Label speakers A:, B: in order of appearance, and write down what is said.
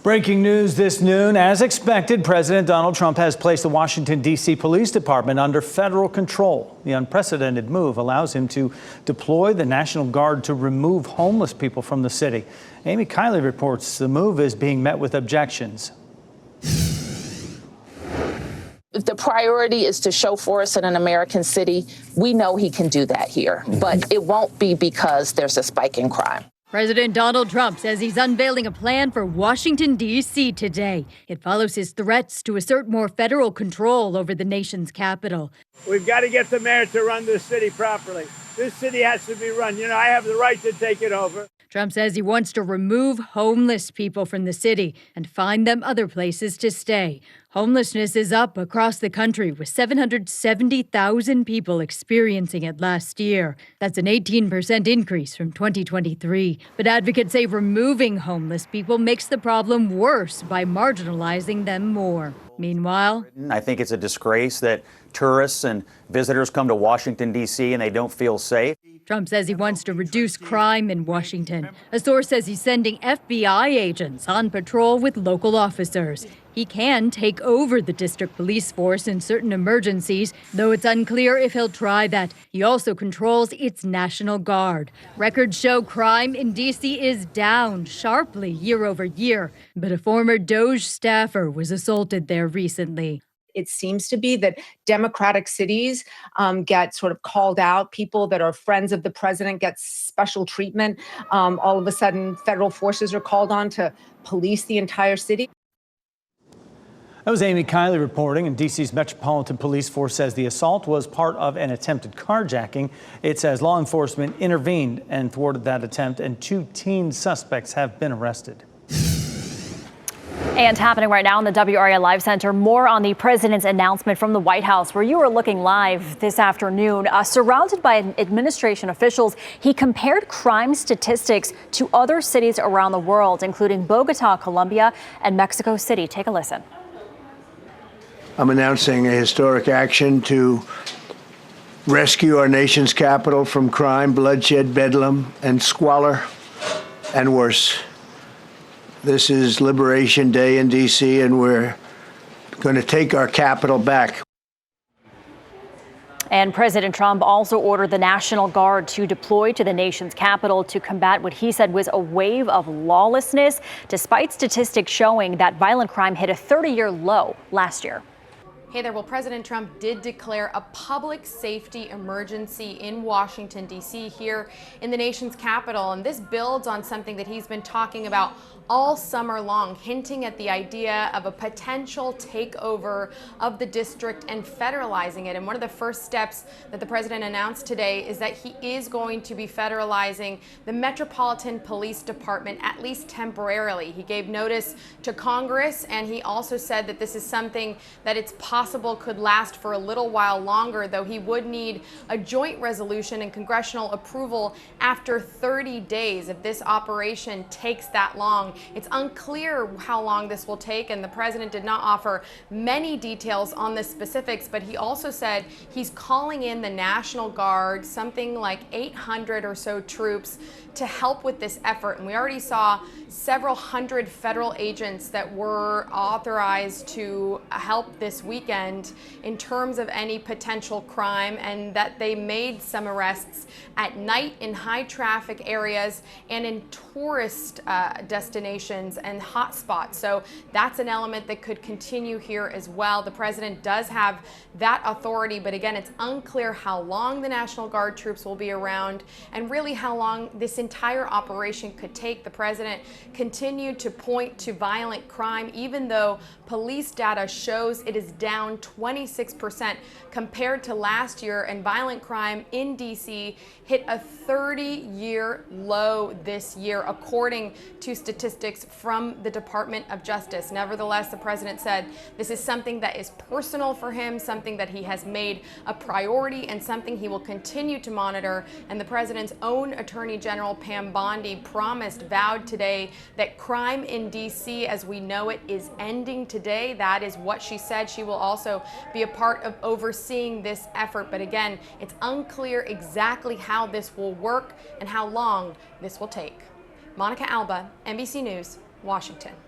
A: Breaking news this noon. As expected, President Donald Trump has placed the Washington, D.C. Police Department under federal control. The unprecedented move allows him to deploy the National Guard to remove homeless people from the city. Amy Kiley reports the move is being met with objections.
B: If the priority is to show force in an American city, we know he can do that here, but it won't be because there's a spike in crime.
C: President Donald Trump says he's unveiling a plan for Washington, D.C. today. It follows his threats to assert more federal control over the nation's capital.
D: We've got to get the mayor to run this city properly. This city has to be run. You know, I have the right to take it over.
C: Trump says he wants to remove homeless people from the city and find them other places to stay. Homelessness is up across the country, with 770,000 people experiencing it last year. That's an 18% increase from 2023. But advocates say removing homeless people makes the problem worse by marginalizing them more. Meanwhile,
E: I think it's a disgrace that tourists and visitors come to Washington, D.C. and they don't feel safe.
C: Trump says he wants to reduce crime in Washington. A source says he's sending FBI agents on patrol with local officers. He can take over the district police force in certain emergencies, though it's unclear if he'll try that. He also controls its National Guard. Records show crime in D.C. is down sharply year over year, but a former DOJ staffer was assaulted there recently.
F: It seems to be that Democratic cities get sort of called out. People that are friends of the president get special treatment. All of a sudden, federal forces are called on to police the entire city.
A: That was Amy Kiley reporting, and D.C.'s Metropolitan Police Force says the assault was part of an attempted carjacking. It says law enforcement intervened and thwarted that attempt, and 2 teen suspects have been arrested.
G: And happening right now in the WRAL Live Center, more on the president's announcement from the White House, where you are looking live this afternoon. Surrounded by administration officials, he compared crime statistics to other cities around the world, including Bogota, Colombia, and Mexico City. Take a listen.
H: I'm announcing a historic action to rescue our nation's capital from crime, bloodshed, bedlam, and squalor, and worse. This is Liberation Day in D.C., and we're going to take our capital back.
G: And President Trump also ordered the National Guard to deploy to the nation's capital to combat what he said was a wave of lawlessness, despite statistics showing that violent crime hit a 30-year low last year.
I: Hey there. Well, President Trump did declare a public safety emergency in Washington, D.C., here in the nation's capital. And this builds on something that he's been talking about all summer long, hinting at the idea of a potential takeover of the district and federalizing it. And one of the first steps that the president announced today is that he is going to be federalizing the Metropolitan Police Department, at least temporarily. He gave notice to Congress, and he also said that this is something that it's possible could last for a little while longer, though he would need a joint resolution and congressional approval after 30 days if this operation takes that long. It's unclear how long this will take, and the president did not offer many details on the specifics, but he also said he's calling in the National Guard, something like 800 or so troops, to help with this effort. And we already saw several hundred federal agents that were authorized to help this weekend in terms of any potential crime, and that they made some arrests at night in high traffic areas and in tourist destinations and hotspots. So that's an element that could continue here as well. The president does have that authority, but again, it's unclear how long the National Guard troops will be around and really how long this entire operation could take. The president continued to point to violent crime, even though police data shows it is down 26% compared to last year, and violent crime in D.C. hit a 30-year low this year, according to statistics from the Department of Justice. Nevertheless, the president said this is something that is personal for him, something that he has made a priority, and something he will continue to monitor. And the president's own Attorney General Pam Bondi vowed today that crime in D.C. as we know it is ending today. That is what she said. She will also be a part of overseeing this effort. But again, it's unclear exactly how this will work and how long this will take. Monica Alba, NBC News, Washington.